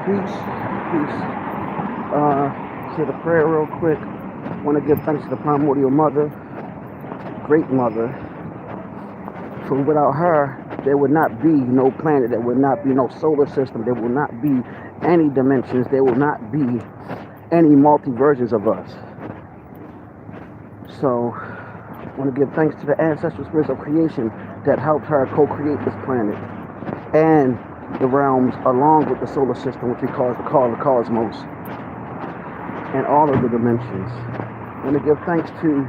Peace, peace. Say the prayer real quick. Want to give thanks to the primordial mother, great mother. For without her, there would not be no planet. There would not be no solar system. There will not be any dimensions. There will not be any multi-versions of us. So, I want to give thanks to the ancestral spirits of creation that helped her co-create this planet and the realms along with the solar system, which we call the cosmos, and all of the dimensions. I want to give thanks to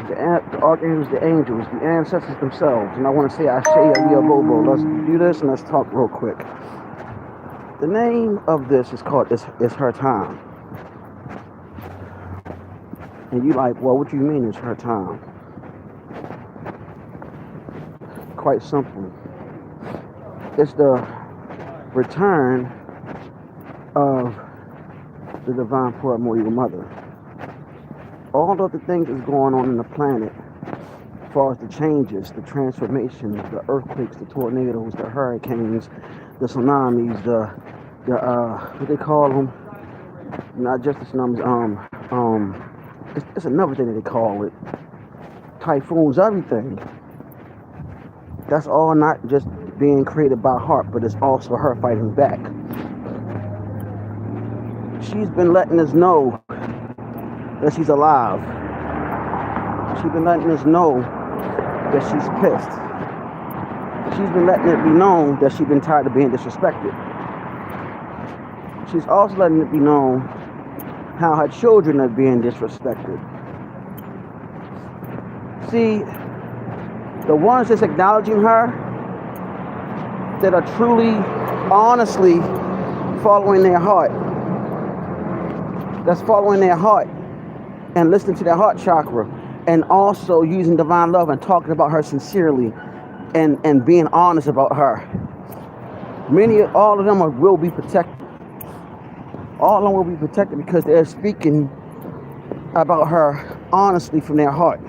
the archangels, the angels, the ancestors themselves. And I want to say Ashe Aliyah Bobo. Let's do this and let's talk real quick. The name of this is called It's Her Time. And you like, well, what do you mean it's her time? Quite simple. It's the return of the divine primordial mother. All of the things that's going on in the planet, as far as the changes, the transformations, the earthquakes, the tornadoes, the hurricanes, the tsunamis, the what they call them, not just the tsunamis, it's another thing that they call it, typhoons, everything. That's all not just being created by heart, but it's also her fighting back. She's been letting us know that she's alive. She's been letting us know that she's pissed. She's been letting it be known that she's been tired of being disrespected. She's also letting it be known how her children are being disrespected. See, the ones that's acknowledging her, that are truly, honestly following their heart, that's following their heart and listening to their heart chakra, and also using divine love and talking about her sincerely and being honest about her. All of them will be protected. All of them will be protected because they're speaking about her honestly from their heart.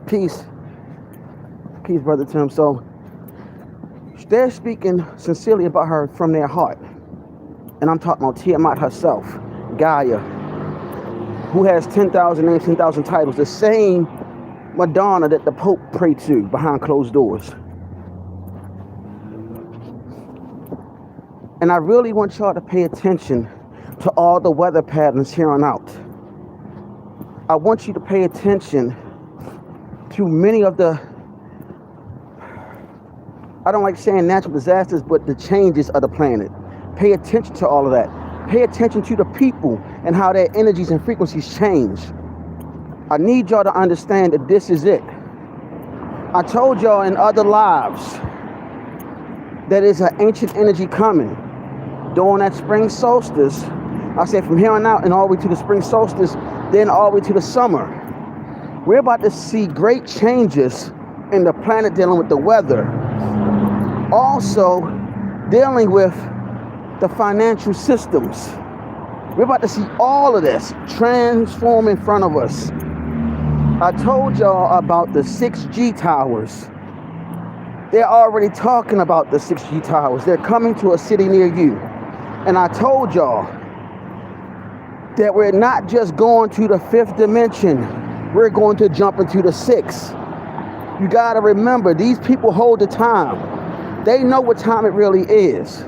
Peace. Peace, Brother Tim. So they're speaking sincerely about her from their heart. And I'm talking about Tiamat herself, Gaia, who has 10,000 names, 10,000 titles, the same Madonna that the Pope prayed to behind closed doors. And I really want y'all to pay attention to all the weather patterns here on out. I want you to pay attention to many of the, I don't like saying natural disasters, but the changes of the planet. Pay attention to all of that. Pay attention to the people and how their energies and frequencies change. I need y'all to understand that this is it. I told y'all in other lives that is an ancient energy coming. During that spring solstice, I said from here on out and all the way to the spring solstice, then all the way to the summer. We're about to see great changes in the planet dealing with the weather. Also dealing with the financial systems. We're about to see all of this transform in front of us. I told y'all about the 6G towers. They're already talking about the 6G towers. They're coming to a city near you. And I told y'all that we're not just going to the 5th dimension. We're going to jump into the 6th. You got to remember, these people hold the time. They know what time it really is.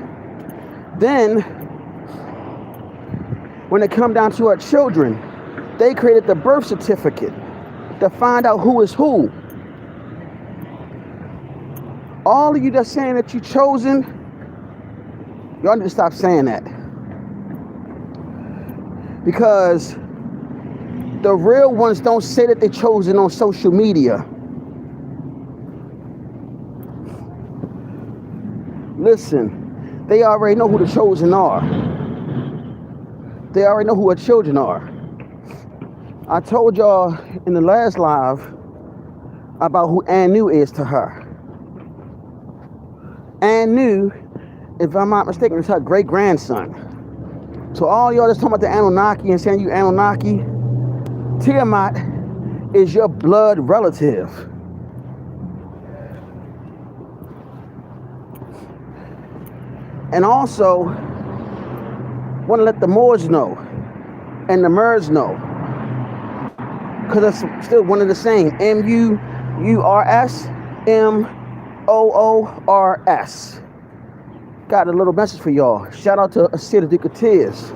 Then, when it come down to our children, they created the birth certificate to find out who is who. All of you that's saying that you chosen, y'all need to stop saying that. Because the real ones don't say that they're chosen on social media. Listen, they already know who the chosen are. They already know who our children are. I told y'all in the last live about who Anu is to her. Anu, if I'm not mistaken, is her great-grandson. So all y'all that's talking about the Anunnaki and saying you Anunnaki, Tiamat is your blood relative. And also want to let the Moors know and the Murs know, because it's still one of the same. Murs, Moors. Got a little message for y'all. Shout out to Asita Ducateers.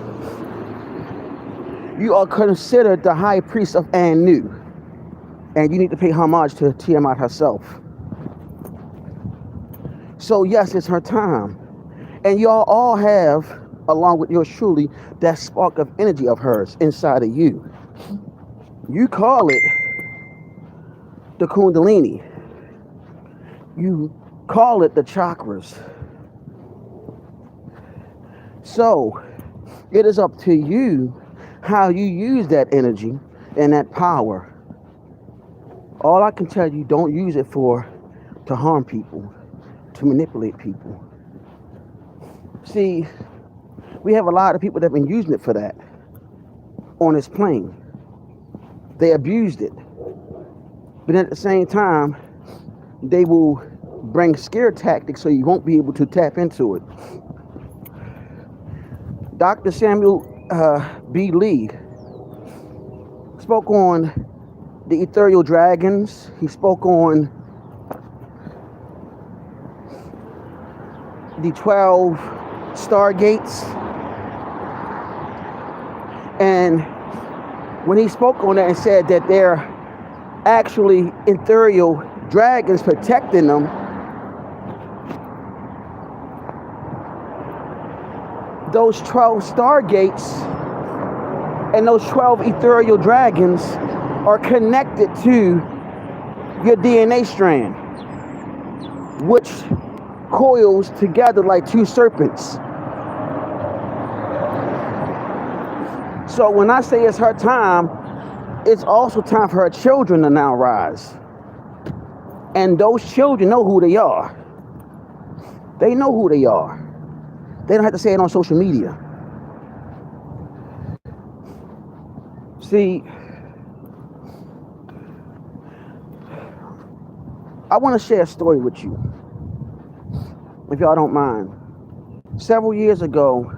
You are considered the high priest of Anu, and you need to pay homage to Tiamat herself. So yes, it's her time. And y'all all have, along with yours truly, that spark of energy of hers inside of you. You call it the Kundalini. You call it the chakras. So it is up to you how you use that energy and that power. All I can tell you, don't use it to harm people, to manipulate people. See, we have a lot of people that have been using it for that on this plane. They abused it. But at the same time, they will bring scare tactics so you won't be able to tap into it. Dr. Samuel B. Lee spoke on the ethereal dragons. He spoke on the 12 stargates. And when he spoke on that and said that they're actually ethereal dragons protecting them, those 12 stargates and those 12 ethereal dragons are connected to your DNA strand, which coils together like two serpents. So when I say it's her time, it's also time for her children to now rise. And those children know who they are. They know who they are. They don't have to say it on social media. See, I want to share a story with you, if y'all don't mind. Several years ago,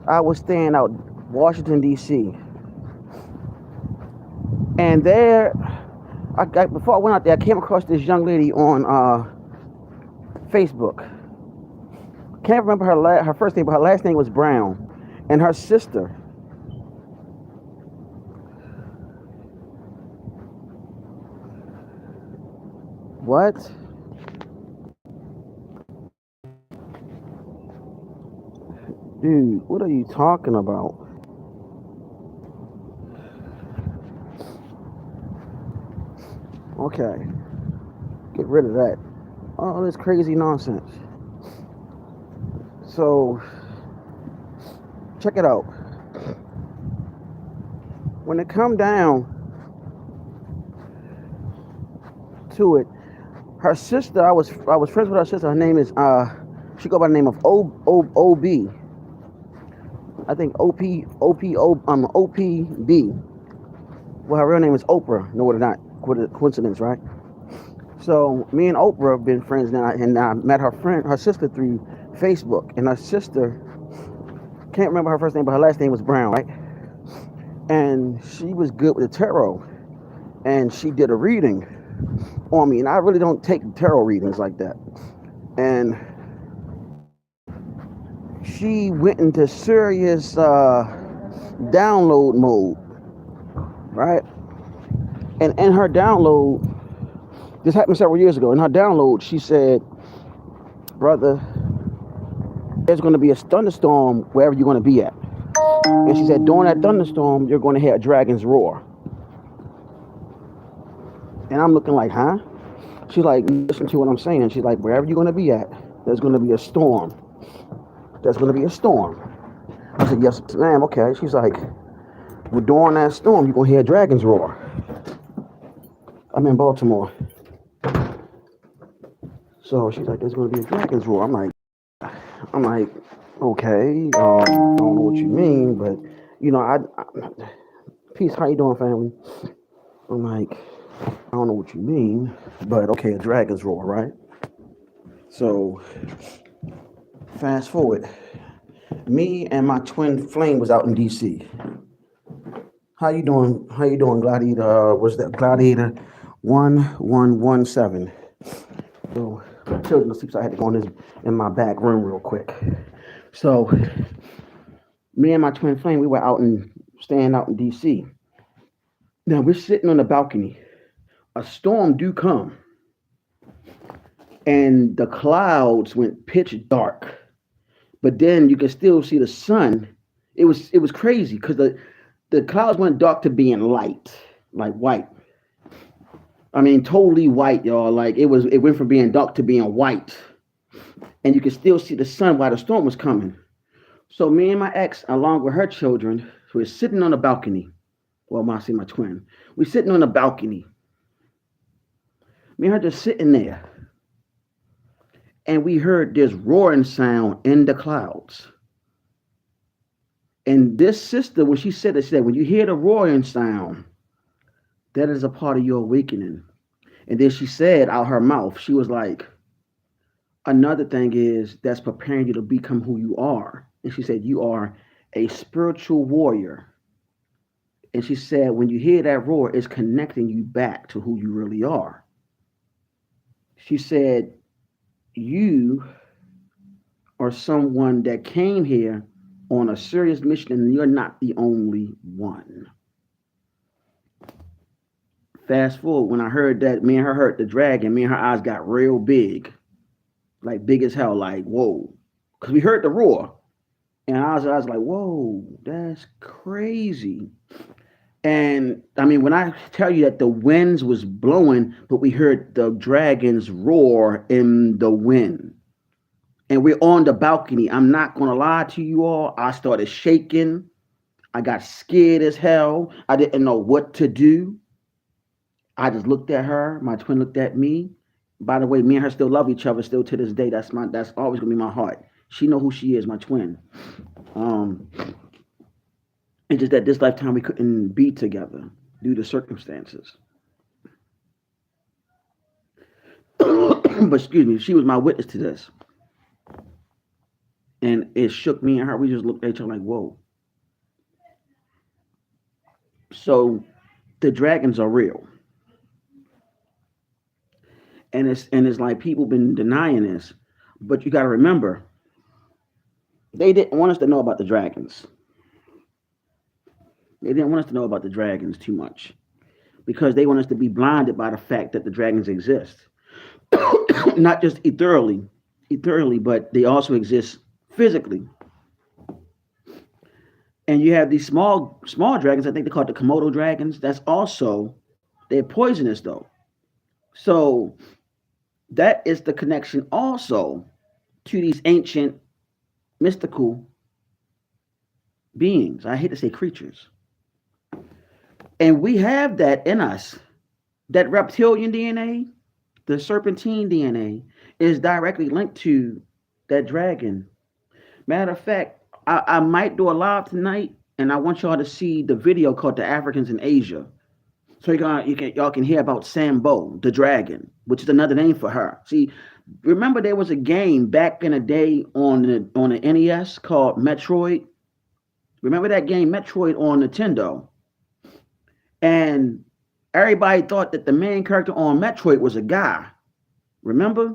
I was staying out Washington, D.C. And there, before I went out there, I came across this young lady on Facebook. Can't remember her first name, but her last name was Brown. And her sister, what? Dude, what are you talking about? Okay, get rid of that. All this crazy nonsense. So, check it out. When it come down to it, her sister, I was friends with her sister. Her name is she go by the name of OB. I think OPB. Well, her real name is Oprah. No, it not. Coincidence, right? So me and Oprah have been friends now, and I met her sister through Facebook. And her sister, can't remember her first name, but her last name was Brown, right? And she was good with the tarot, and she did a reading on me. And I really don't take tarot readings like that. And she went into serious download mode, right? And in her download, this happened several years ago. In her download, she said, "Brother, there's going to be a thunderstorm wherever you're going to be at." And she said, during that thunderstorm, you're going to hear a dragon's roar. And I'm looking like, huh? She's like, listen to what I'm saying. She's like, wherever you're going to be at, there's going to be a storm. There's going to be a storm. I said, yes, ma'am, okay. She's like, well, during that storm, you're going to hear a dragon's roar. I'm in Baltimore. So she's like, there's going to be a dragon's roar. I'm like, okay, I don't know what you mean, but, you know, peace, how you doing, family? I'm like, I don't know what you mean, but okay, a dragon's roar, right? So Fast forward, me and my twin flame was out in DC. How you doing? How you doing, Gladiator? Was that Gladiator 1117? So my children asleep, so I had to go in my back room real quick. So me and my twin flame, we were staying out in DC. Now we're sitting on the balcony. A storm do come, and the clouds went pitch dark. But then you can still see the sun. It was crazy because the clouds went dark to being light, like white. I mean, totally white, y'all. Like it went from being dark to being white, and you could still see the sun while the storm was coming. So me and my ex, along with her children, we're sitting on the balcony. Well, my twin, we're sitting on the balcony. Me and her just sitting there, and we heard this roaring sound in the clouds. And this sister, when she said it, she said, when you hear the roaring sound, that is a part of your awakening. And then she said out her mouth, she was like, another thing is that's preparing you to become who you are. And she said, you are a spiritual warrior. And she said, when you hear that roar, it's connecting you back to who you really are. She said, you are someone that came here on a serious mission, and you're not the only one. Fast forward, when I heard that, me and her heard the dragon, me and her eyes got real big, like big as hell, like, whoa. Because we heard the roar. And I was like, whoa, that's crazy. And I mean, when I tell you that the winds was blowing, but we heard the dragons roar in the wind. And we're on the balcony. I'm not going to lie to you all. I started shaking. I got scared as hell. I didn't know what to do. I just looked at her. My twin looked at me. By the way, me and her still love each other still to this day. That's always going to be my heart. She know who she is, my twin. It's just that this lifetime we couldn't be together due to circumstances. But excuse me, she was my witness to this. And it shook me and her. We just looked at each other like, whoa. So the dragons are real. And it's like people been denying this. But you got to remember, they didn't want us to know about the dragons. They didn't want us to know about the dragons too much because they want us to be blinded by the fact that the dragons exist. Not just ethereally, but they also exist physically. And you have these small dragons. I think they call it the Komodo dragons. They're poisonous though. So that is the connection also to these ancient mystical beings. I hate to say creatures. And we have that in us. That reptilian DNA, the serpentine DNA, is directly linked to that dragon. Matter of fact, I might do a live tonight, and I want y'all to see the video called "The Africans in Asia," so y'all can hear about Sambo, the dragon, which is another name for her. See, remember there was a game back in the day on the NES called Metroid. Remember that game, Metroid, on Nintendo? And everybody thought that the main character on Metroid was a guy. Remember?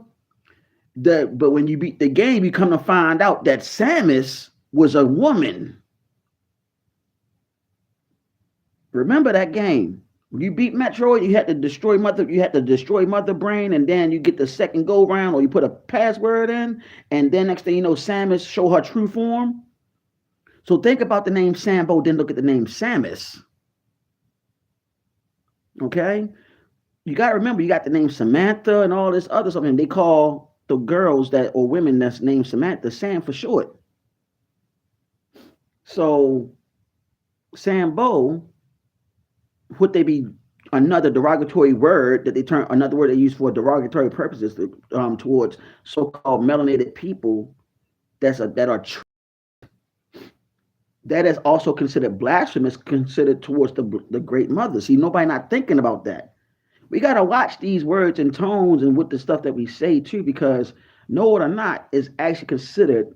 But when you beat the game, you come to find out that Samus was a woman. Remember that game? When you beat Metroid, you had to destroy Mother Brain, and then you get the second go round, or you put a password in, and then next thing you know, Samus show her true form. So think about the name Sambo, then look at the name Samus. Okay, you got to remember, you got the name Samantha and all this other stuff, and they call the girls or women that's named Samantha Sam for short. So Sambo, would they be another derogatory word another word they use for derogatory purposes towards so-called melanated people that is also considered blasphemous, considered towards the great mother. See, nobody not thinking about that. We got to watch these words and tones and with the stuff that we say too, because know it or not, is actually considered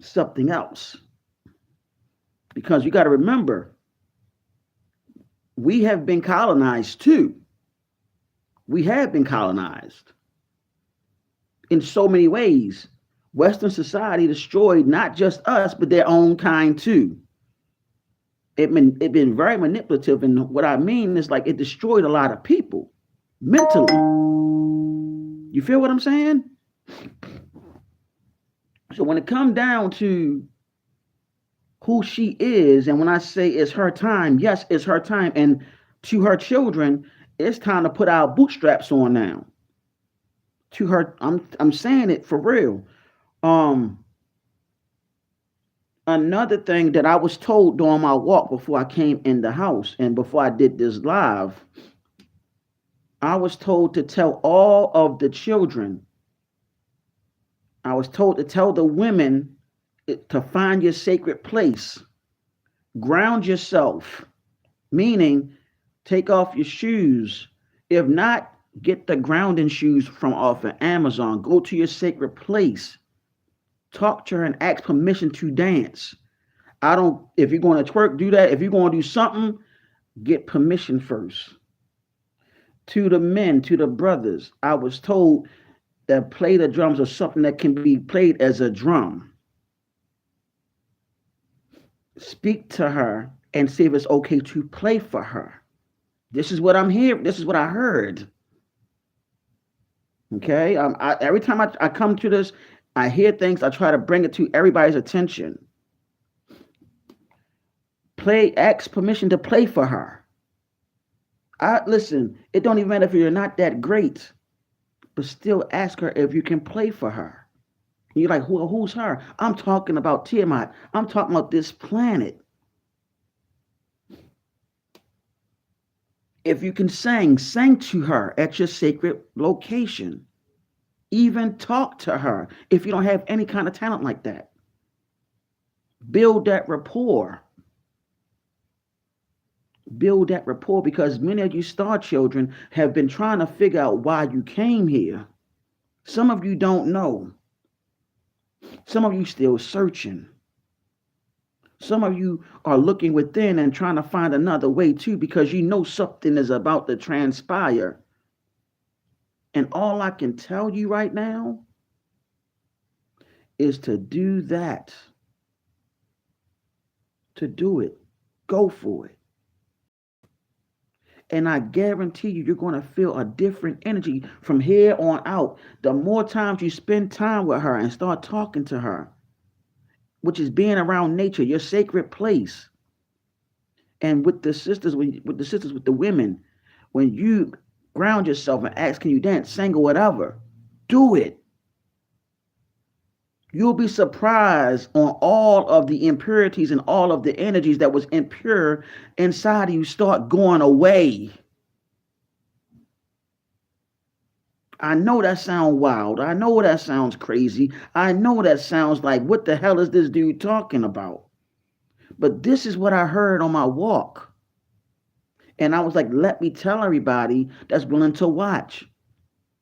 something else. Because you got to remember, we have been colonized too. We have been colonized in so many ways. Western society destroyed not just us, but their own kind too. It been very manipulative, and what I mean is like it destroyed a lot of people mentally. You feel what I'm saying? So when it comes down to who she is, and when I say it's her time, yes, it's her time, and to her children, it's time to put our bootstraps on now. To her, I'm saying it for real. Um, Another thing that I was told during my walk before I came in the house and before I did this live, I was told to tell all of the children, I was told to tell the women to find your sacred place, ground yourself, meaning take off your shoes. If not, get the grounding shoes from off of Amazon. Go to your sacred place. Talk to her and ask permission to dance. I don't, if you're going to twerk, do that. If you're going to do something, get permission first. To the men, to the brothers, I was told that play the drums or something that can be played as a drum. Speak to her and see if it's okay to play for her. This is what I'm hearing. This is what I heard. Okay. Every time I come to this, I hear things. I try to bring it to everybody's attention. Ask permission to play for her. Listen, it don't even matter if you're not that great, but still ask her if you can play for her. And you're like, who's her? I'm talking about Tiamat. I'm talking about this planet. If you can sing to her at your sacred location. Even talk to her if you don't have any kind of talent like that. Build that rapport. Build that rapport, because many of you star children have been trying to figure out why you came here. Some of you don't know. Some of you still searching. Some of you are looking within and trying to find another way too, because you know something is about to transpire. And all I can tell you right now is to do that. To do it. Go for it. And I guarantee you, you're going to feel a different energy from here on out. The more times you spend time with her and start talking to her, which is being around nature, your sacred place. And with the sisters, with the women, when you ground yourself and ask, can you dance, sing, or whatever, do it. You'll be surprised on all of the impurities and all of the energies that was impure inside of you start going away. I know that sounds wild. I know that sounds crazy. I know that sounds like, what the hell is this dude talking about? But this is what I heard on my walk. And I was like, let me tell everybody that's willing to watch.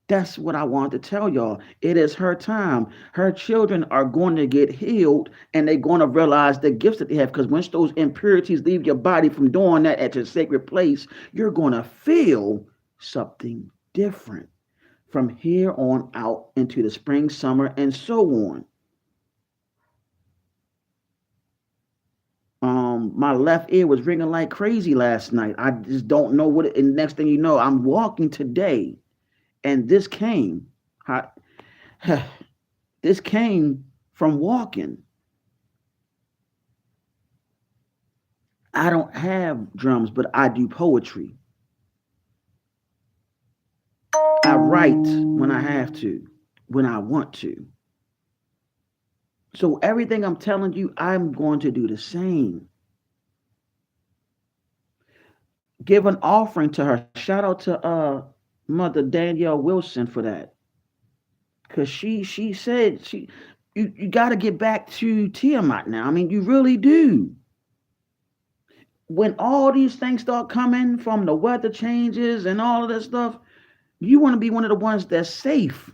That's what I wanted to tell y'all. It is her time. Her children are going to get healed, and they're going to realize the gifts that they have. Because once those impurities leave your body from doing that at your sacred place, you're going to feel something different from here on out into the spring, summer, and so on. My left ear was ringing like crazy last night. I just don't know what and next thing you know, I'm walking today. And this came. This came from walking. I don't have drums, but I do poetry. I write when I have to, when I want to. So everything I'm telling you, I'm going to do the same. Give an offering to her. Shout out to Mother Danielle Wilson for that. Because she said you got to get back to Tiamat now. I mean, you really do. When all these things start coming from the weather changes and all of that stuff, you want to be one of the ones that's safe.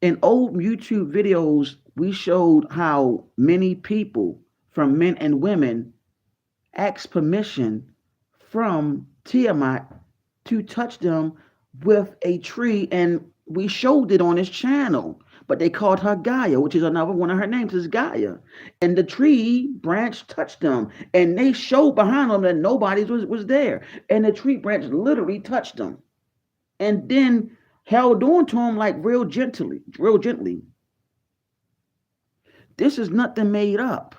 In old YouTube videos, we showed how many people, from men and women, asked permission from Tiamat to touch them with a tree, and we showed it on his channel. But they called her Gaia, which is another one of her names is Gaia. And the tree branch touched them, and they showed behind them that nobody was there. And the tree branch literally touched them, and then held on to them like real gently, real gently. This is nothing made up.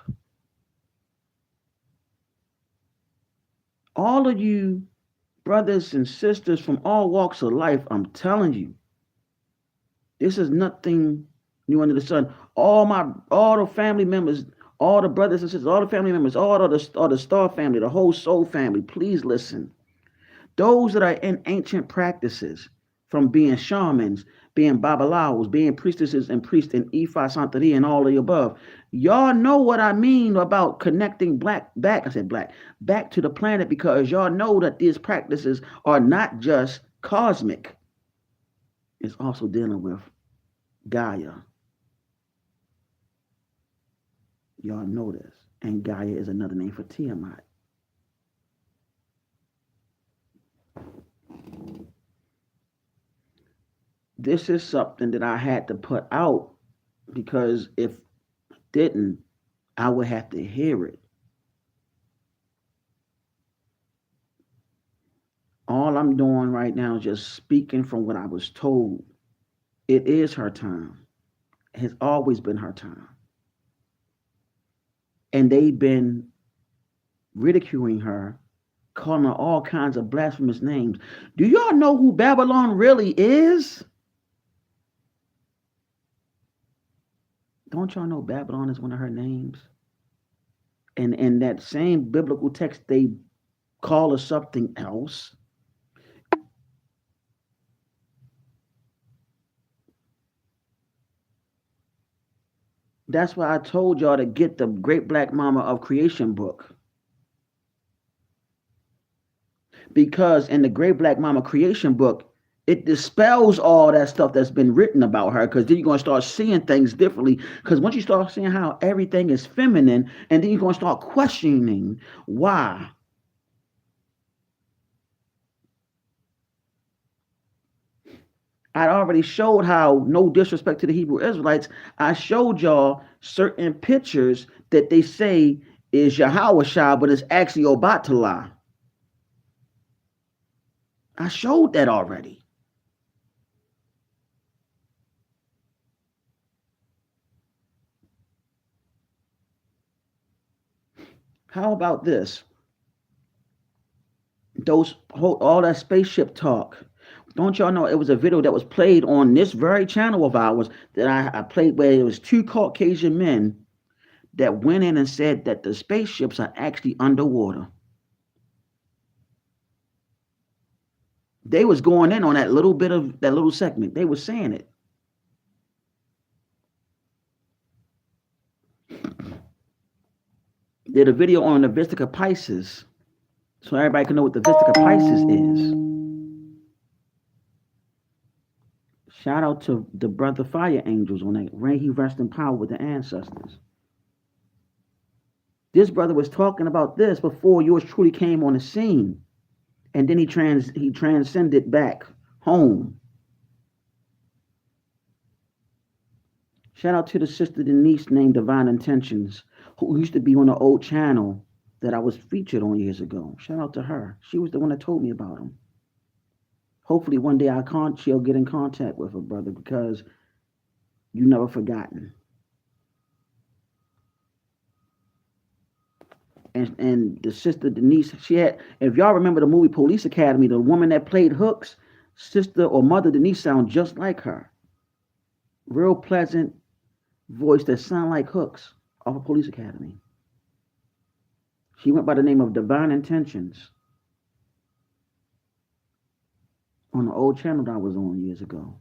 All of you brothers and sisters from all walks of life, I'm telling you, this is nothing new under the sun. All the family members, all the brothers and sisters, all the family members, all the Star family, the whole Soul family, please listen. Those that are in ancient practices, from being shamans, being babalawos, being priestesses and priests in Ifa, Santeria, and all of the above, y'all know what I mean about connecting back to the planet, because y'all know that these practices are not just cosmic. It's also dealing with Gaia. Y'all know this. And Gaia is another name for Tiamat. This is something that I had to put out, because if I didn't, I would have to hear it. All I'm doing right now is just speaking from what I was told. It is her time. It has always been her time. And they've been ridiculing her, calling her all kinds of blasphemous names. Do y'all know who Babylon really is? Don't y'all know Babylon is one of her names? And in that same biblical text, they call her something else. That's why I told y'all to get the Great Black Mama of Creation book. Because in the Great Black Mama Creation book, it dispels all that stuff that's been written about her, because then you're going to start seeing things differently. Because once you start seeing how everything is feminine, and then you're going to start questioning why. I already showed how, no disrespect to the Hebrew Israelites, I showed y'all certain pictures that they say is Yahweh Shah, but it's actually Obatala. I showed that already. How about this? All that spaceship talk. Don't y'all know it was a video that was played on this very channel of ours that I played, where it was two Caucasian men that went in and said that the spaceships are actually underwater. They was going in on that little bit of that little segment. They were saying it. Did a video on the Vistica Pisces, so everybody can know what the Vistica Pisces is. Shout out to the brother Fire Angels on that. May he rest in power with the ancestors. This brother was talking about this before yours truly came on the scene, and then he transcended back home. Shout out to the sister Denise named Divine Intentions, who used to be on the old channel that I was featured on years ago. Shout out to her. She was the one that told me about him. Hopefully one day she'll get in contact with her, brother, because you never forgotten. And the sister Denise, she had, if y'all remember the movie Police Academy, the woman that played Hooks, sister or mother Denise sound just like her. Real pleasant voice that sound like Hooks off of Police Academy. She went by the name of Divine Intentions on the old channel that I was on years ago.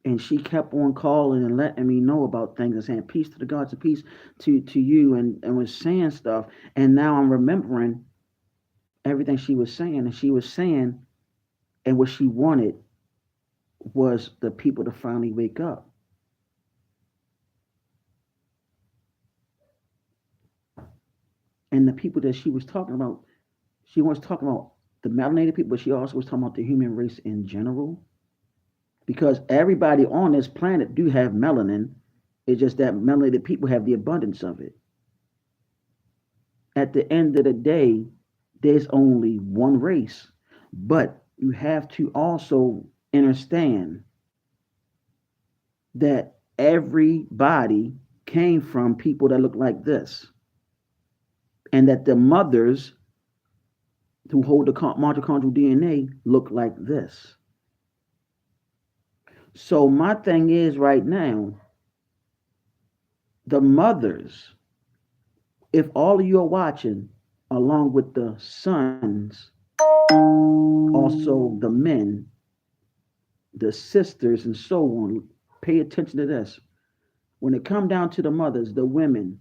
And she kept on calling and letting me know about things and saying, peace to the gods and peace to you, and was saying stuff. And now I'm remembering everything she was saying. And she was saying, and what she wanted was the people to finally wake up. And the people that she was talking about, she was talking about the melanated people, but she also was talking about the human race in general. Because everybody on this planet do have melanin. It's just that melanated people have the abundance of it. At the end of the day, there's only one race. But you have to also understand that everybody came from people that look like this. And that the mothers who hold the mitochondrial DNA look like this. So my thing is right now, the mothers, if all of you are watching, along with the sons, also the men, the sisters, and so on, pay attention to this. When it come down to the mothers, the women,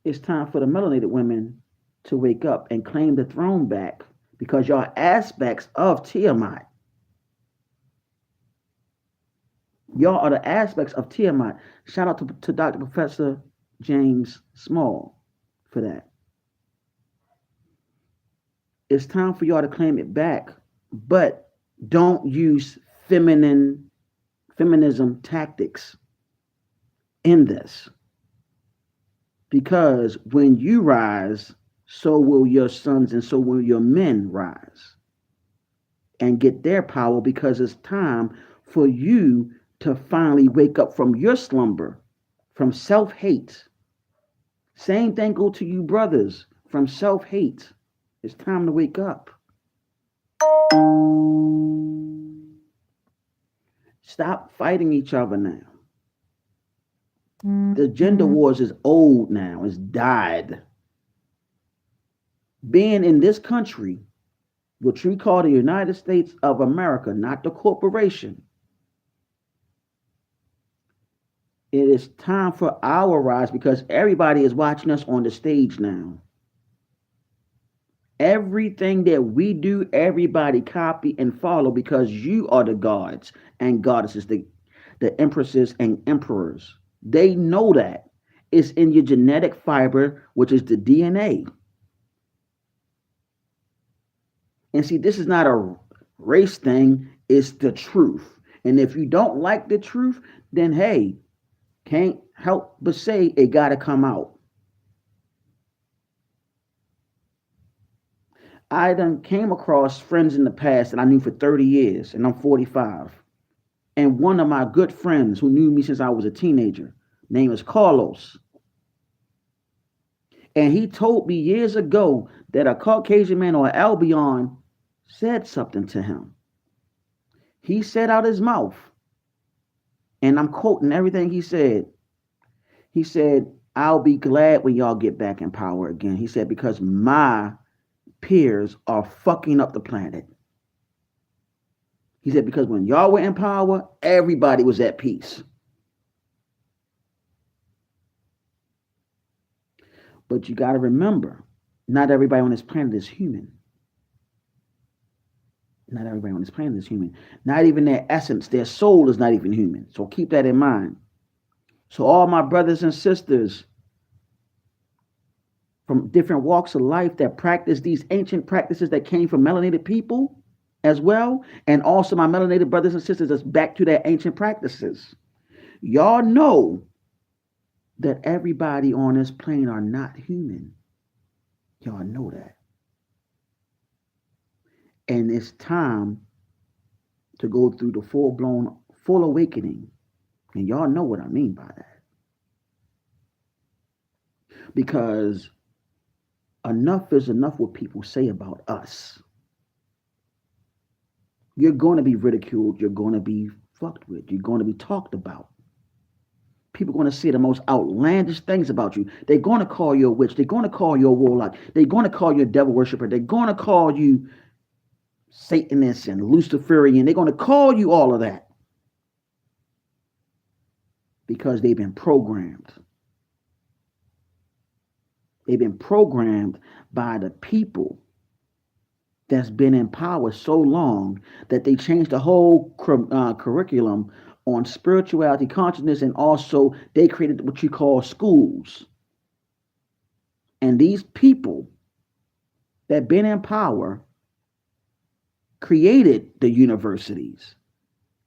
it's time for the melanated women to wake up and claim the throne back because y'all aspects of Tiamat. Y'all are the aspects of Tiamat. Shout out to Dr. Professor James Small for that. It's time for y'all to claim it back, but don't use feminism tactics in this. Because when you rise, so will your sons and so will your men rise and get their power because it's time for you to finally wake up from your slumber, from self-hate. Same thing go to you brothers, from self-hate. It's time to wake up. Stop fighting each other now. The gender wars is old now. It's died. Being in this country, which we call the United States of America, not the corporation, it is time for our rise because everybody is watching us on the stage now. Everything that we do, everybody copy and follow because you are the gods and goddesses, the empresses and emperors. They know that. It's in your genetic fiber, which is the DNA. And see, this is not a race thing, it's the truth. And if you don't like the truth, then hey, can't help but say it got to come out. I done came across friends in the past that I knew for 30 years, and I'm 45. And one of my good friends who knew me since I was a teenager, name is Carlos. And he told me years ago that a Caucasian man or Albion said something to him. He said out his mouth, and I'm quoting everything he said. He said, I'll be glad when y'all get back in power again. He said, because my peers are fucking up the planet. He said, because when y'all were in power, everybody was at peace. But you got to remember, not everybody on this planet is human. Not everybody on this planet is human. Not even their essence, their soul is not even human. So keep that in mind. So all my brothers and sisters from different walks of life that practice these ancient practices that came from melanated people as well, and also my melanated brothers and sisters that's back to their ancient practices. Y'all know that everybody on this plane are not human. Y'all know that. And it's time to go through the full-blown, full awakening. And y'all know what I mean by that. Because enough is enough what people say about us. You're going to be ridiculed. You're going to be fucked with. You're going to be talked about. People are going to say the most outlandish things about you. They're going to call you a witch. They're going to call you a warlock. They're going to call you a devil worshiper. They're going to call you Satanist and Luciferian. They're going to call you all of that. Because they've been programmed. They've been programmed by the people that's been in power so long that they changed the whole curriculum on spirituality, consciousness, and also they created what you call schools. And these people that been in power created the universities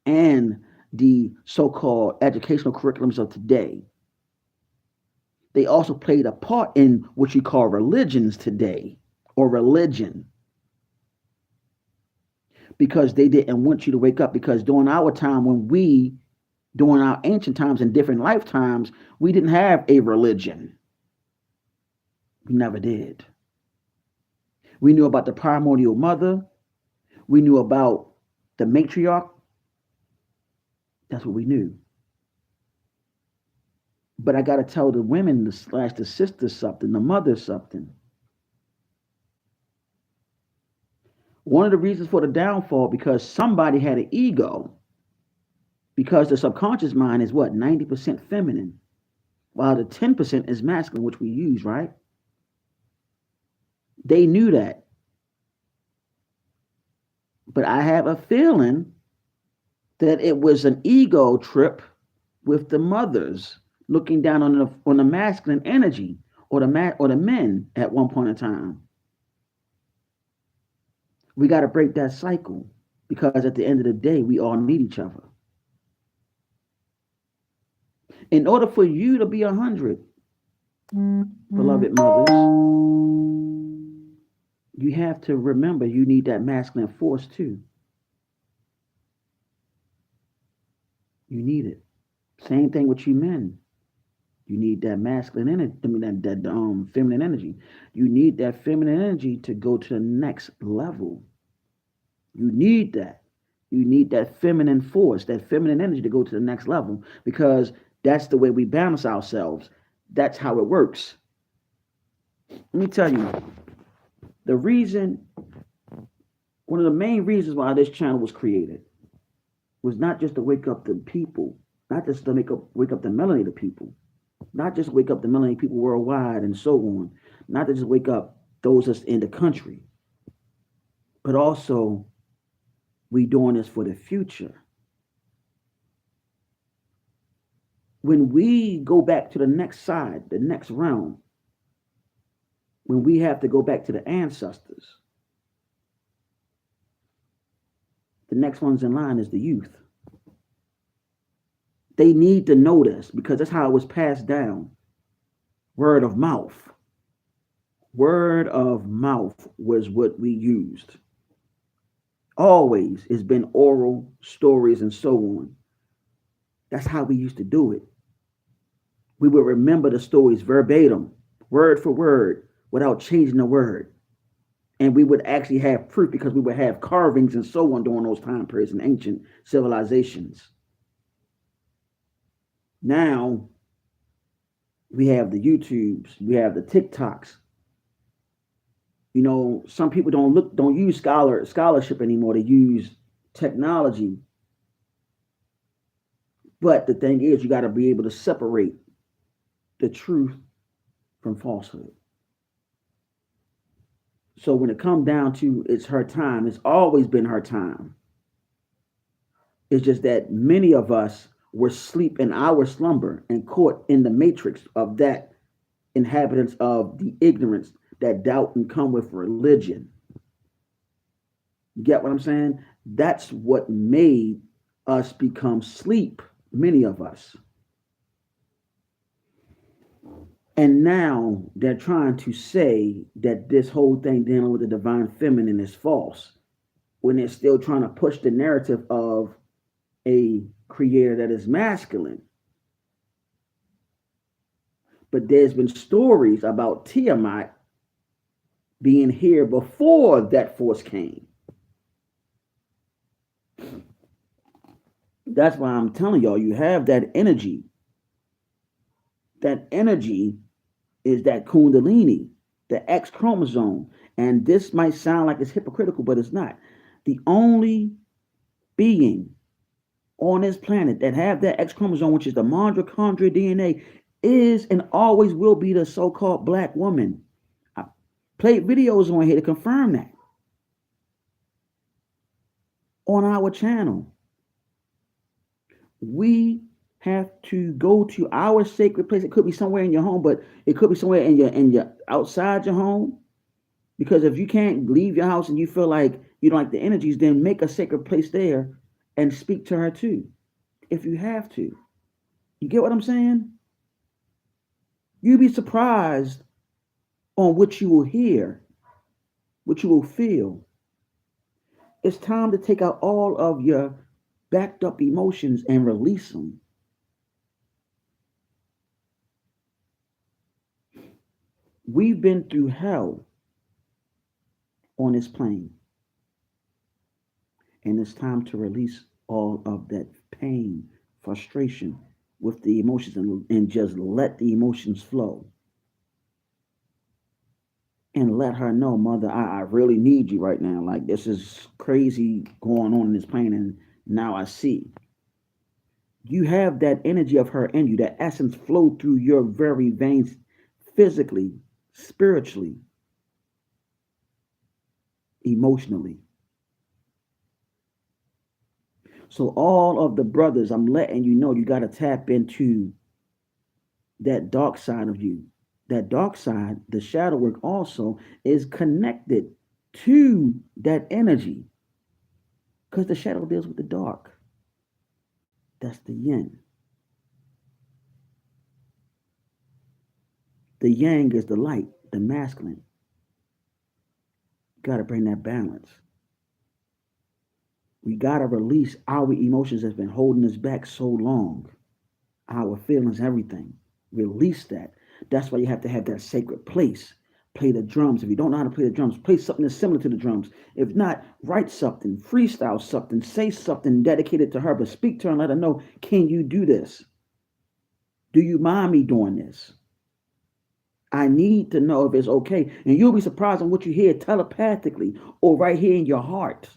and the so-called educational curriculums of today. They also played a part in what you call religions today, or religion, because they didn't want you to wake up. Because during our time, during our ancient times and different lifetimes, we didn't have a religion. We never did. We knew about the primordial mother. We knew about the matriarch. That's what we knew. But I got to tell the women slash the sisters something, the mothers something. One of the reasons for the downfall, because somebody had an ego, because the subconscious mind is what, 90% feminine, while the 10% is masculine, which we use, right? They knew that. But I have a feeling that it was an ego trip with the mothers looking down on the masculine energy, or the men at one point in time. We got to break that cycle, because at the end of the day, we all need each other. In order for you to be 100, beloved mothers, you have to remember you need that masculine force too. You need it. Same thing with you men. You need that masculine energy. I mean that feminine energy. You need that feminine energy to go to the next level. You need that. You need that feminine force, that feminine energy to go to the next level, because that's the way we balance ourselves. That's how it works. Let me tell you, one of the main reasons why this channel was created was not just to wake up the people, not just to wake up the melanated people, not just wake up the melanated people worldwide and so on, not to just wake up those that's in the country, but also we doing this for the future. When we go back to the next side, the next realm, when we have to go back to the ancestors, the next ones in line is the youth. They need to know this, because that's how it was passed down. Word of mouth. Word of mouth was what we used. Always. It's been oral stories and so on. That's how we used to do it. We would remember the stories verbatim, word for word, without changing a word. And we would actually have proof, because we would have carvings and so on during those time periods in ancient civilizations. Now, we have the YouTubes, we have the TikToks. You know, some people don't use scholarship anymore. They use technology. But the thing is, you got to be able to separate the truth from falsehood. So when it comes down to it's her time, it's always been her time. It's just that many of us were asleep in our slumber and caught in the matrix of that inhabitants of the ignorance that doubt and come with religion. You get what I'm saying? That's what made us become sleep, many of us. And now they're trying to say that this whole thing dealing with the divine feminine is false, when they're still trying to push the narrative of a creator that is masculine. But there's been stories about Tiamat being here before that force came. That's why I'm telling y'all, you have that energy. That energy is that Kundalini, the X chromosome. And this might sound like it's hypocritical, but it's not. The only being on this planet that have that X chromosome, which is the mitochondrial DNA, is and always will be the so-called black woman. I played videos on here to confirm that. on our channel. We have to go to our sacred place. It could be somewhere in your home, but it could be somewhere in your outside your home. Because if you can't leave your house and you feel like you don't like the energies, then make a sacred place there and speak to her too, if you have to. You get what I'm saying? You'd be surprised on what you will hear, what you will feel. It's time to take out all of your backed up emotions and release them. We've been through hell on this plane, and it's time to release all of that pain, frustration with the emotions, and just let the emotions flow. And let her know, mother, I really need you right now. Like, this is crazy going on in this plane, and now I see. You have that energy of her in you, that essence flow through your very veins, physically, spiritually, emotionally. So all of the brothers, I'm letting you know, you got to tap into that dark side of you. That dark side, the shadow work also is connected to that energy, because the shadow deals with the dark. That's the yin. The yang is the light, the masculine. Got to bring that balance. We got to release our emotions that's been holding us back so long. Our feelings, everything. Release that. That's why you have to have that sacred place. Play the drums. If you don't know how to play the drums, play something that's similar to the drums. If not, write something, freestyle something, say something dedicated to her, but speak to her and let her know, can you do this? Do you mind me doing this? I need to know if it's okay. And you'll be surprised on what you hear telepathically or right here in your heart.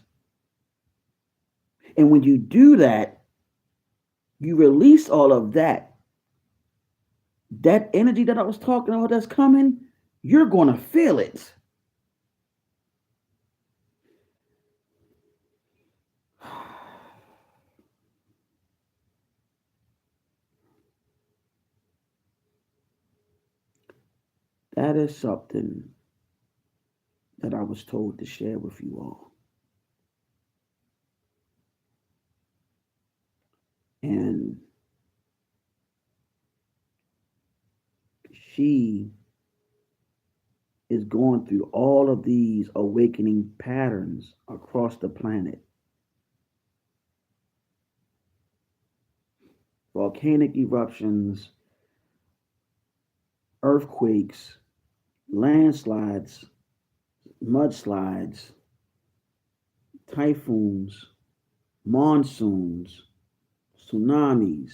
And when you do that, you release all of that. That energy that I was talking about that's coming, you're going to feel it. That is something that I was told to share with you all. And she is going through all of these awakening patterns across the planet. Volcanic eruptions, earthquakes, landslides, mudslides, typhoons, monsoons, tsunamis,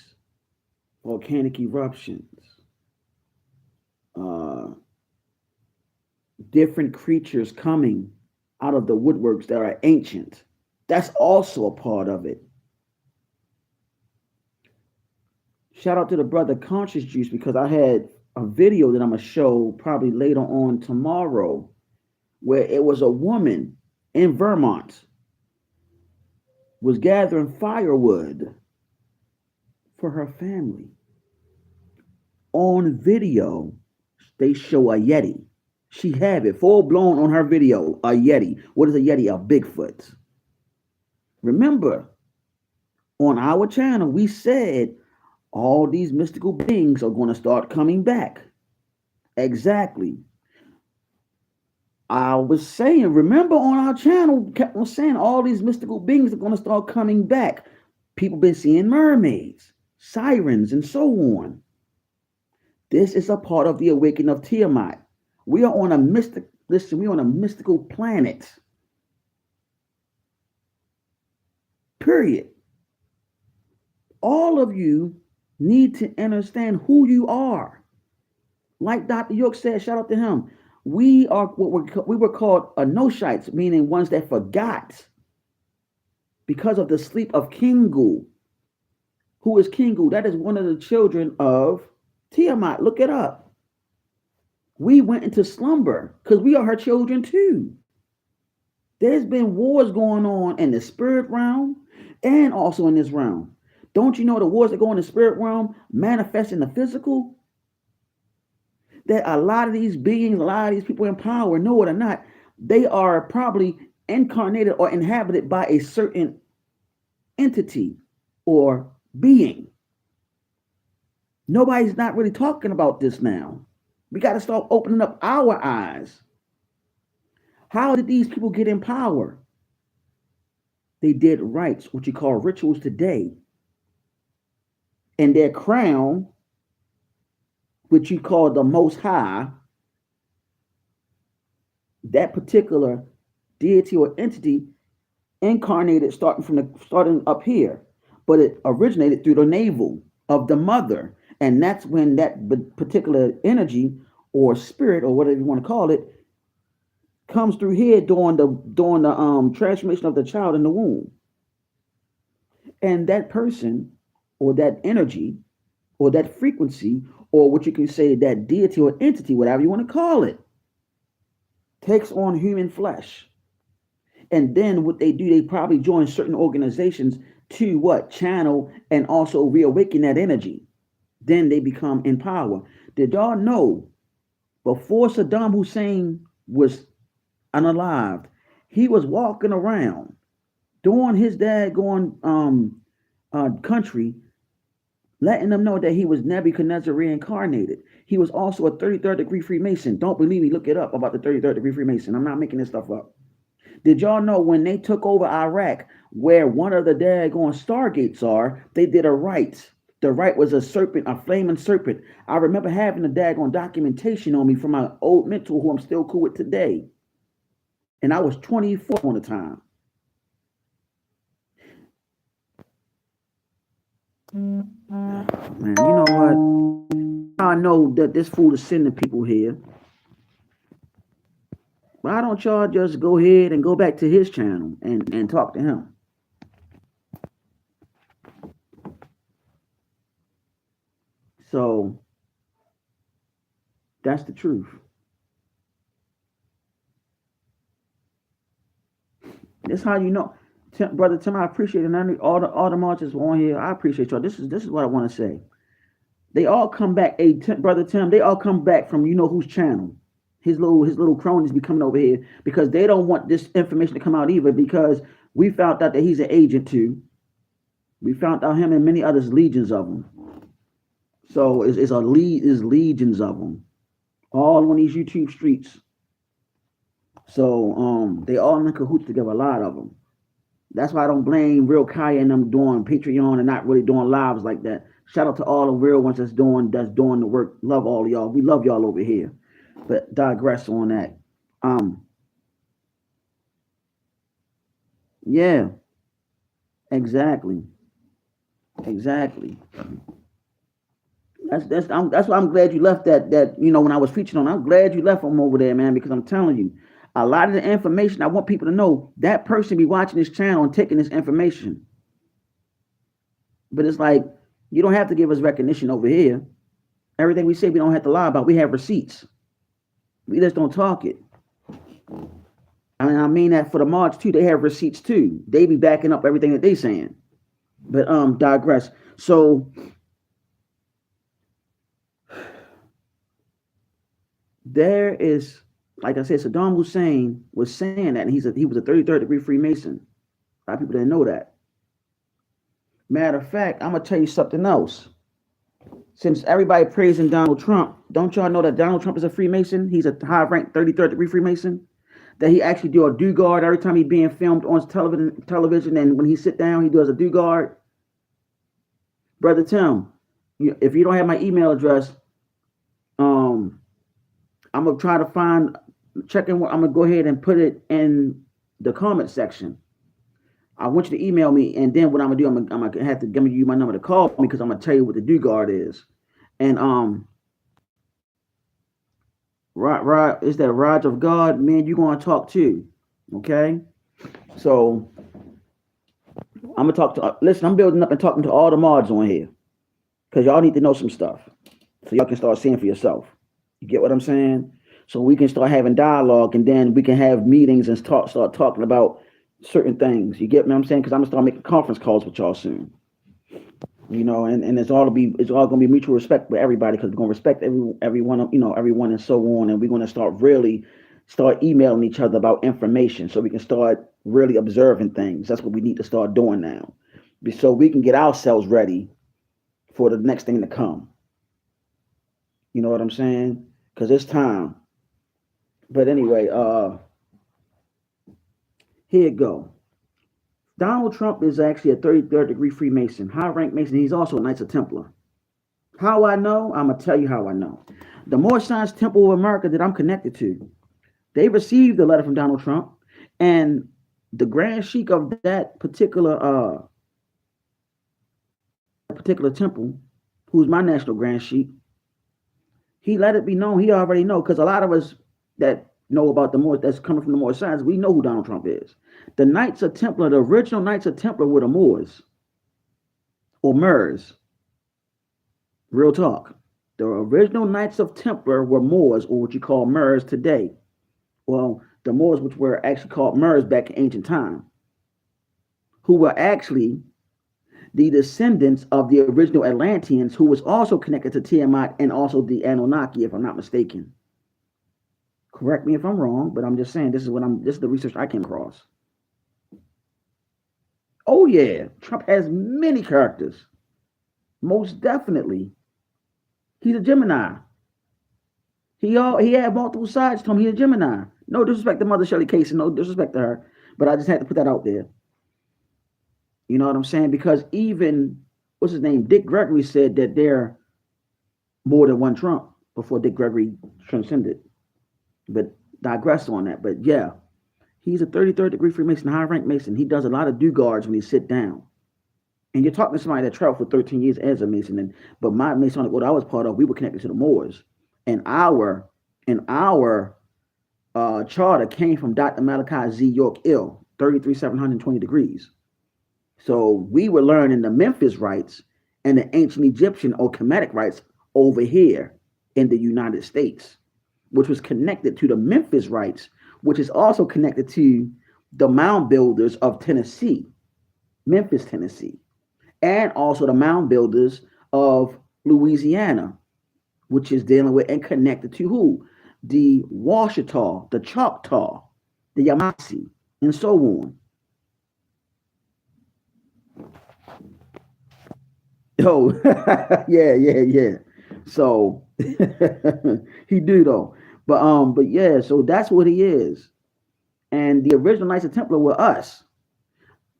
volcanic eruptions, different creatures coming out of the woodworks that are ancient. That's also a part of it. Shout out to the brother Conscious Juice, because I had a video that I'm going to show probably later on tomorrow, where it was a woman in Vermont was gathering firewood for her family. On video, they show a Yeti. She have it full blown on her video, a Yeti. What is a Yeti? A Bigfoot. Remember, on our channel, we said all these mystical beings are going to start coming back. Exactly. I was saying, remember on our channel, kept on saying all these mystical beings are going to start coming back. People been seeing mermaids, sirens, and so on. This is a part of the awakening of Tiamat. We are on a we're on a mystical planet. Period. All of you need to understand who you are. Like Dr. York said, shout out to him. We are what we were called Anoshites, meaning ones that forgot because of the sleep of Kingu. Who is Kingu? That is one of the children of Tiamat. Look it up. We went into slumber because we are her children too. There's been wars going on in the spirit realm and also in this realm. Don't you know the wars that go in the spirit realm manifest in the physical? That a lot of these beings, a lot of these people in power, know it or not, they are probably incarnated or inhabited by a certain entity or being. Nobody's not really talking about this now. We got to start opening up our eyes. How did these people get in power? They did rites, what you call rituals today. And their crown, which you call the Most High, that particular deity or entity incarnated starting up here, but it originated through the navel of the mother, and that's when that particular energy or spirit or whatever you want to call it comes through here during the transformation of the child in the womb, and that person or that energy or that frequency or what you can say that deity or entity, whatever you want to call it, takes on human flesh. And then what they do, they probably join certain organizations to what? Channel and also reawaken that energy. Then they become in power. Did y'all know before Saddam Hussein was unalived, he was walking around doing his dad going country, letting them know that he was Nebuchadnezzar reincarnated. He was also a 33rd degree Freemason. Don't believe me, look it up about the 33rd degree Freemason. I'm not making this stuff up. Did y'all know when they took over Iraq, where one of the daggone stargates are, they did a rite. The rite was a serpent, a flaming serpent. I remember having a daggone documentation on me from my old mentor who I'm still cool with today. And I was 24 on the time. Man, you know what? I know that this fool is sending people here. Why don't y'all just go ahead and go back to his channel and talk to him? So that's the truth. That's how you know. Brother Tim, I appreciate it. And all the marches on here, I appreciate y'all. This is what I want to say. They all come back. Hey, brother Tim, they all come back from you know whose channel. His little cronies be coming over here because they don't want this information to come out either. Because we found out that he's an agent too. We found out him and many others, legions of them. So is legions of them, all on these YouTube streets. So they all in cahoots together, a lot of them. That's why I don't blame Real Kaya and them doing Patreon and not really doing lives like that. Shout out to all the real ones that's doing the work. Love all of y'all. We love y'all over here. But digress on that. Um, yeah, exactly, exactly. That's why I'm glad you left that when I was featuring on. I'm glad you left them over there, man, because I'm telling you, a lot of the information I want people to know that person be watching this channel and taking this information. But it's like you don't have to give us recognition over here. Everything we say we don't have to lie about. We have receipts. We just don't talk it. I mean that for the mods too. They have receipts too. They be backing up everything that they saying. But digress. So there is, like I said, Saddam Hussein was saying that, and he was a 33rd degree Freemason. A lot of people didn't know that. Matter of fact, I'm gonna tell you something else. Since everybody praising Donald Trump, don't y'all know that Donald Trump is a Freemason? He's a high ranked 33rd degree Freemason. That he actually do a do guard every time he's being filmed on television, and when he sit down, he does a do guard. Brother Tim, if you don't have my email address, um, I'm gonna try to check in. I'm gonna go ahead and put it in the comment section. I want you to email me, and then what I'm gonna do, I'm gonna have to give you my number to call me because I'm gonna tell you what the do guard is. And Rod, is that Rod of God, man? You gonna talk too, okay? So I'm gonna talk to. Listen, I'm building up and talking to all the mods on here because y'all need to know some stuff so y'all can start seeing for yourself. You get what I'm saying? so we can start having dialogue, and then we can have meetings and start talking about certain things. You get what I'm saying? Because I'm gonna start making conference calls with y'all soon. And it's all gonna be mutual respect with everybody, because we're gonna respect everyone, everyone, and so on. And we're gonna start emailing each other about information, so we can start really observing things. That's what we need to start doing now, so we can get ourselves ready for the next thing to come. You know what I'm saying? Because it's time. But anyway, here you go. Donald Trump is actually a 33rd degree Freemason, high rank Mason. He's also a Knights of Templar. How I know? I'm going to tell you how I know. The Moorish Science Temple of America that I'm connected to, they received a letter from Donald Trump, and the Grand Sheik of that particular temple, who's my national Grand Sheik, he let it be known. He already know, because a lot of us that know about the Moors, that's coming from the Moorish Science, we know who Donald Trump is. The Knights of Templar, the original Knights of Templar, were the Moors, or Moors. Real talk. The original Knights of Templar were Moors, or what you call Moors today. Well, the Moors, which were actually called Moors back in ancient time, who were actually the descendants of the original Atlanteans, who was also connected to Tiamat and also the Anunnaki, if I'm not mistaken. Correct me if I'm wrong, but I'm just saying this is the research I came across. Oh yeah, Trump has many characters. Most definitely. He's a Gemini. He had multiple sides to him. He's a Gemini. No disrespect to Mother Shirley Casey, no disrespect to her, but I just had to put that out there. You know what I'm saying? Because even, what's his name, Dick Gregory said that there more than one Trump before Dick Gregory transcended. But digress on that. But yeah, he's a 33rd degree Freemason, high rank Mason. He does a lot of do-guards when he sit down. And you're talking to somebody that traveled for 13 years as a Mason. But my Masonic order I was part of, we were connected to the Moors. And our charter came from Dr. Malachi Z. York Ill, 33,720 degrees. So we were learning the Memphis rites and the ancient Egyptian or Kemetic rites over here in the United States, which was connected to the Memphis rites, which is also connected to the mound builders of Tennessee, Memphis, Tennessee, and also the mound builders of Louisiana, which is dealing with and connected to who? The Washita, the Choctaw, the Yamasee, and so on. Oh, yeah. So he do though. But yeah, so that's what he is. And the original Knights of Templar were us.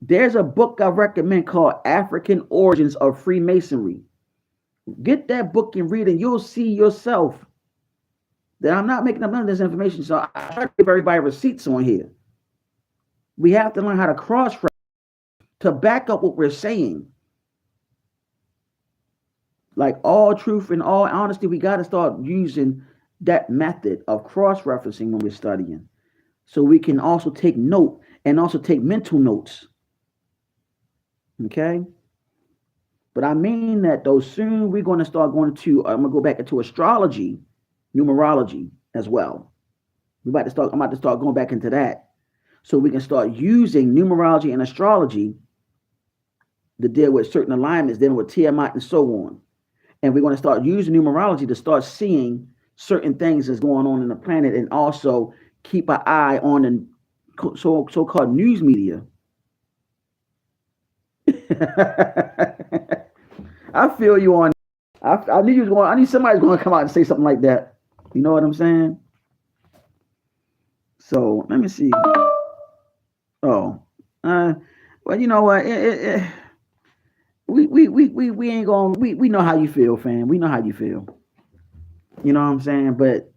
There's a book I recommend called African Origins of Freemasonry. Get that book and read, and you'll see yourself that I'm not making up none of this information. So I try to give everybody receipts on here. We have to learn how to cross-reference to back up what we're saying. Like all truth and all honesty, we got to start using that method of cross-referencing when we're studying, so we can also take note and also take mental notes. Okay? But I mean that though soon we're going to start going to, I'm going to go back into astrology, numerology as well. I'm about to start going back into that, so we can start using numerology and astrology to deal with certain alignments, dealing with Tiamat and so on. And we're going to start using numerology to start seeing certain things that's going on in the planet, and also keep an eye on the so-called news media. I feel you on. I knew you was going. I knew somebody's going to come out and say something like that. You know what I'm saying? So let me see. Oh, well, you know what? We ain't going. We know how you feel, fam. We know how you feel. You know what I'm saying? But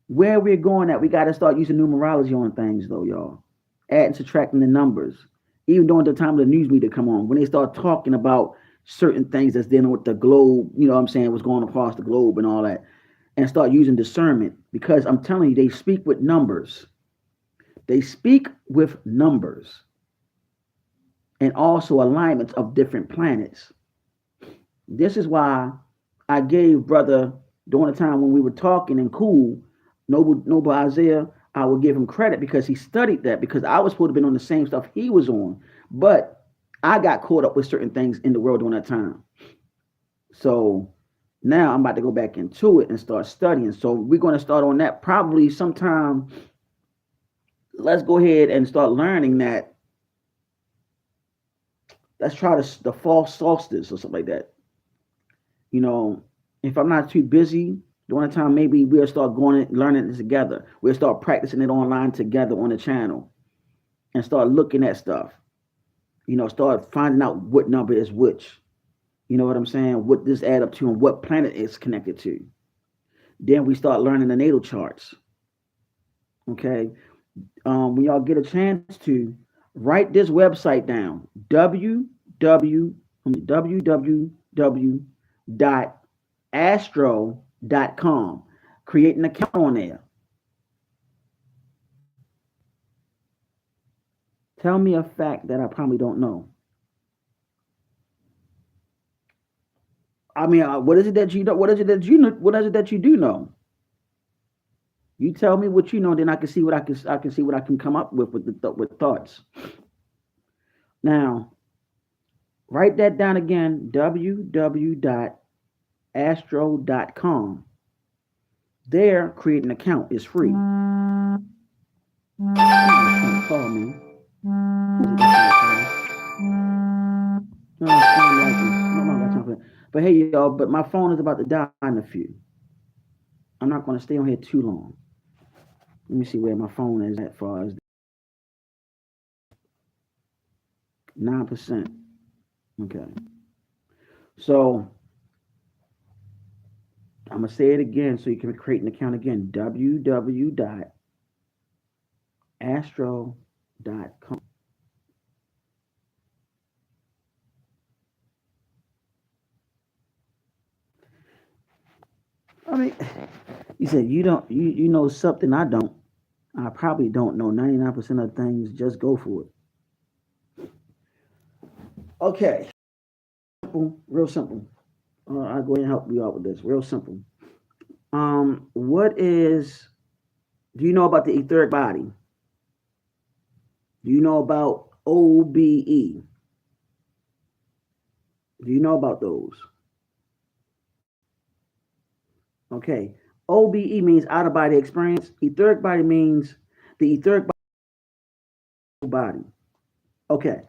where we're going at, we got to start using numerology on things, though, y'all. Adding, subtracting the numbers. Even during the time of the news media come on, when they start talking about certain things that's dealing with the globe, you know what I'm saying, what's going across the globe and all that, and start using discernment, because I'm telling you, they speak with numbers. They speak with numbers and also alignments of different planets. This is why I gave Brother during the time when we were talking and cool, Noble Isaiah, I would give him credit because he studied that because I was supposed to have been on the same stuff he was on. But I got caught up with certain things in the world during that time. So now I'm about to go back into it and start studying. So we're going to start on that probably sometime. Let's go ahead and start learning that. Let's try the fall solstice or something like that. You know, if I'm not too busy during the time, maybe we'll start going and learning it together. We'll start practicing it online together on the channel and start looking at stuff. You know, start finding out what number is which. You know what I'm saying? What this add up to and what planet it's connected to. Then we start learning the natal charts. Okay. When y'all get a chance to write this website down, www.astro.com. Create an account on there. Tell me a fact that I probably don't know. I mean, what is it that you know? What is it that you know? What is it that you do know? You tell me what you know, then I can see what I can see what I can come up with with thoughts. Now, write that down again. www.astro.com. There, create an account is free. Call me. But hey, y'all, but my phone is about to die in a few. I'm not going to stay on here too long. Let me see where my phone is as far as 9%. Okay. So I'm going to say it again so you can create an account again. www.astro.com. I mean, you said you know something I don't. I probably don't know 99% of things. Just go for it. Okay. Simple, real simple. I'll go ahead and help you out with this. Real simple. What is, do you know about the etheric body? Do you know about OBE? Do you know about those? Okay. OBE means out of body experience. Etheric body means the etheric body. Okay.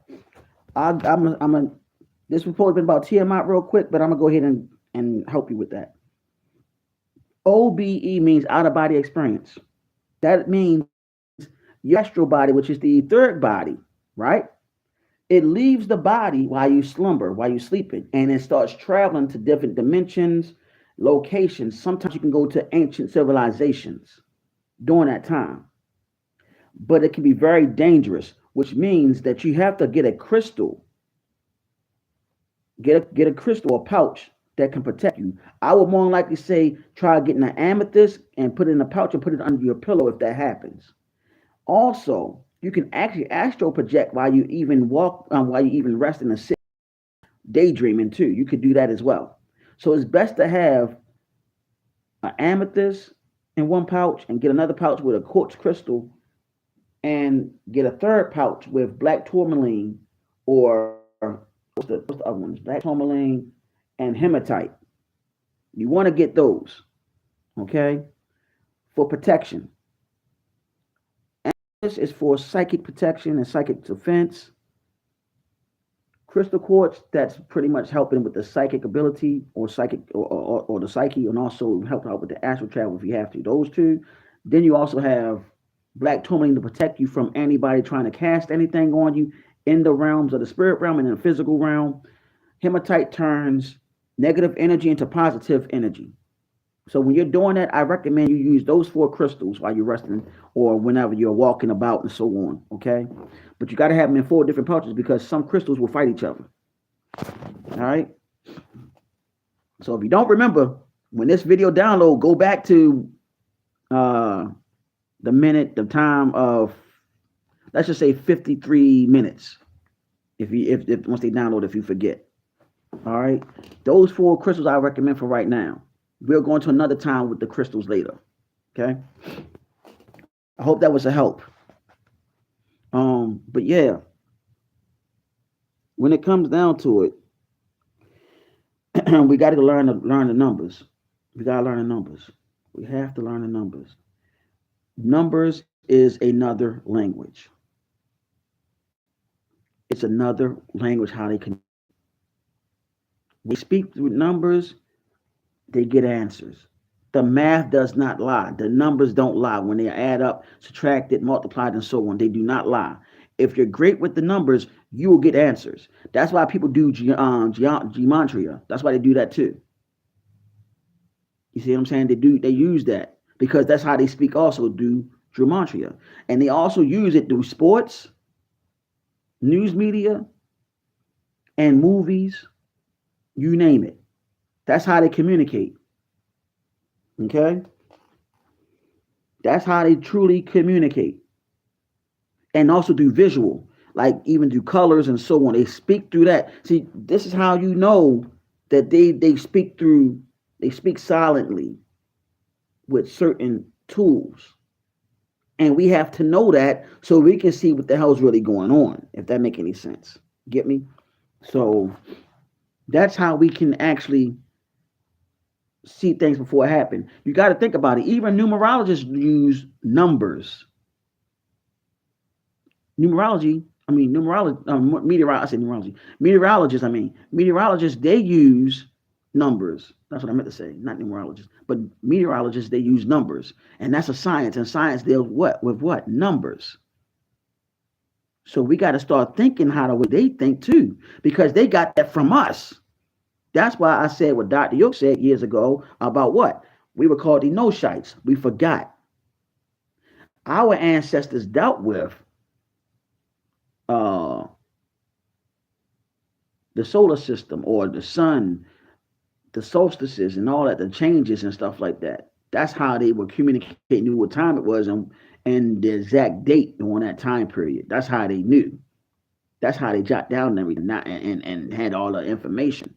This report has been about Tiamat real quick, but I'm gonna go ahead and help you with that. OBE means out of body experience. That means your astral body, which is the etheric body, right? It leaves the body while you slumber, while you're sleeping, and it starts traveling to different dimensions, locations. Sometimes you can go to ancient civilizations during that time, but it can be very dangerous, which means that you have to get a crystal, get a crystal or pouch that can protect you. I would more likely say try getting an amethyst and put it in a pouch and put it under your pillow if that happens. Also, you can actually astral project while you even walk, while you even rest in a sit, daydreaming too. You could do that as well. So it's best to have an amethyst in one pouch and get another pouch with a quartz crystal and get a third pouch with black tourmaline or what's the other ones? Black tourmaline and hematite. You want to get those, okay, for protection. This is for psychic protection and psychic defense. Crystal quartz, that's pretty much helping with the psychic ability or psychic or the psyche, and also help out with the astral travel if you have to. Those two. Then you also have black tourmaline to protect you from anybody trying to cast anything on you in the realms of the spirit realm and in the physical realm. Hematite turns negative energy into positive energy. So when you're doing that, I recommend you use those 4 crystals while you're resting or whenever you're walking about and so on, okay? But you got to have them in 4 different pouches because some crystals will fight each other, all right? So if you don't remember, when this video download, go back to the time of, let's just say 53 minutes. If once they download, if you forget, all right? Those 4 crystals I recommend for right now. We'll go into another time with the crystals later. Okay. I hope that was a help. But yeah, when it comes down to it, we got to learn the numbers. We got to learn the numbers. We have to learn the numbers. Numbers is another language. It's another language how they can. We speak through numbers, they get answers. The math does not lie. The numbers don't lie. When they add up, subtracted, multiplied, and so on, they do not lie. If you're great with the numbers, you will get answers. That's why people do gematria. That's why they do that too. You see what I'm saying? They use that because that's how they speak. Also do gematria, and they also use it through sports, news media, and movies. You name it. That's how they communicate. Okay? That's how they truly communicate. And also do visual, like even do colors and so on. They speak through that. See, this is how you know that they speak silently with certain tools. And we have to know that so we can see what the hell's really going on, if that make any sense. Get me? So that's how we can actually see things before it happen. You got to think about it. Even numerologists use numbers. Numerology, I mean numerology, meteorology. I say numerology. Meteorologists, I mean meteorologists. They use numbers. That's what I meant to say. Not numerologists, but meteorologists. They use numbers, and that's a science. And science deals with what numbers. So we got to start thinking how the way they think too, because they got that from us. That's why I said what Dr. Yook said years ago about what we were called the Noshites. We forgot. Our ancestors dealt with uh, the solar system or the sun, the solstices and all that, the changes and stuff like that. That's how they would communicate, knew what time it was and the exact date on that time period. That's how they knew. That's how they jot down everything and had all the information.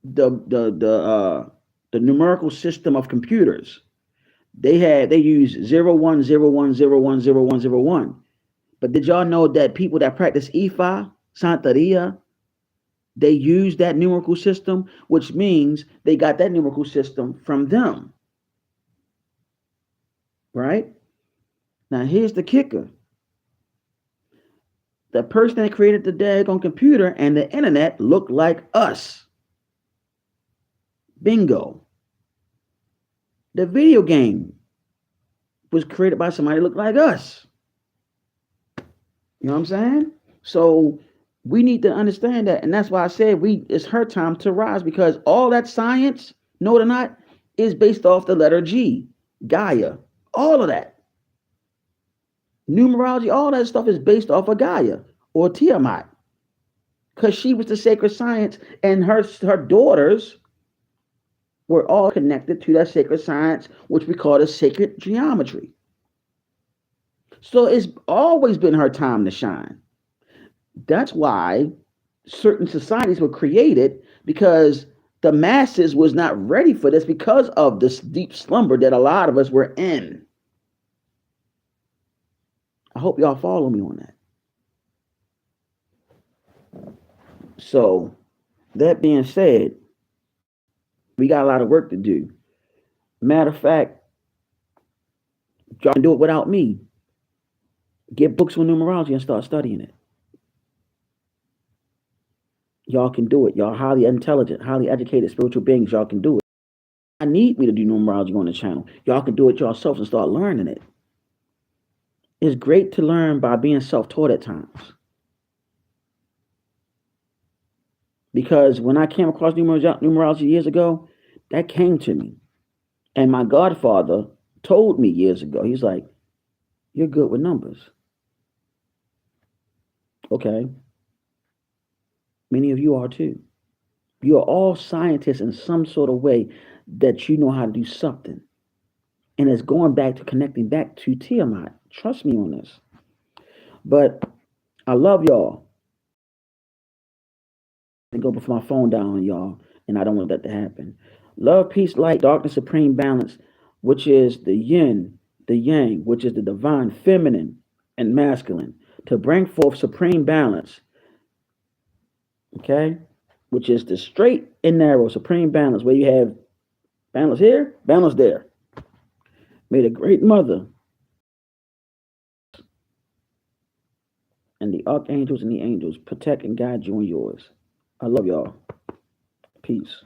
The numerical system of computers. They use 0101010101. But did y'all know that people that practice Ifa, Santeria, they use that numerical system, which means they got that numerical system from them, right? Now here's the kicker. The person that created the daggone computer and the internet looked like us. Bingo. The video game was created by somebody that looked like us. You know what I'm saying? So we need to understand that. And that's why I said it's her time to rise, because all that science, know it or not, is based off the letter G, Gaia. All of that. Numerology, all that stuff is based off of Gaia or Tiamat. Because she was the sacred science, and her daughters were all connected to that sacred science, which we call the sacred geometry. So it's always been her time to shine. That's why certain societies were created, because the masses was not ready for this because of this deep slumber that a lot of us were in. I hope y'all follow me on that. So that being said, we got a lot of work to do. Matter of fact, y'all can do it without me. Get books on numerology and start studying it. Y'all can do it. Y'all highly intelligent, highly educated spiritual beings. Y'all can do it. I need me to do numerology on the channel. Y'all can do it yourself and start learning it. It's great to learn by being self-taught at times. Because when I came across numerology years ago, that came to me. And my godfather told me years ago, he's like, you're good with numbers. Okay. Many of you are too. You are all scientists in some sort of way that you know how to do something. And it's going back to connecting back to Tiamat. Trust me on this. But I love y'all. second ago before my phone down on y'all, and I don't want that to happen. Love, peace, light, darkness, supreme balance, which is the yin, the yang, which is the divine feminine and masculine, to bring forth supreme balance, okay? Which is the straight and narrow supreme balance, where you have balance here, balance there. May the great mother and the archangels and the angels protect and guide you and yours. I love y'all. Peace.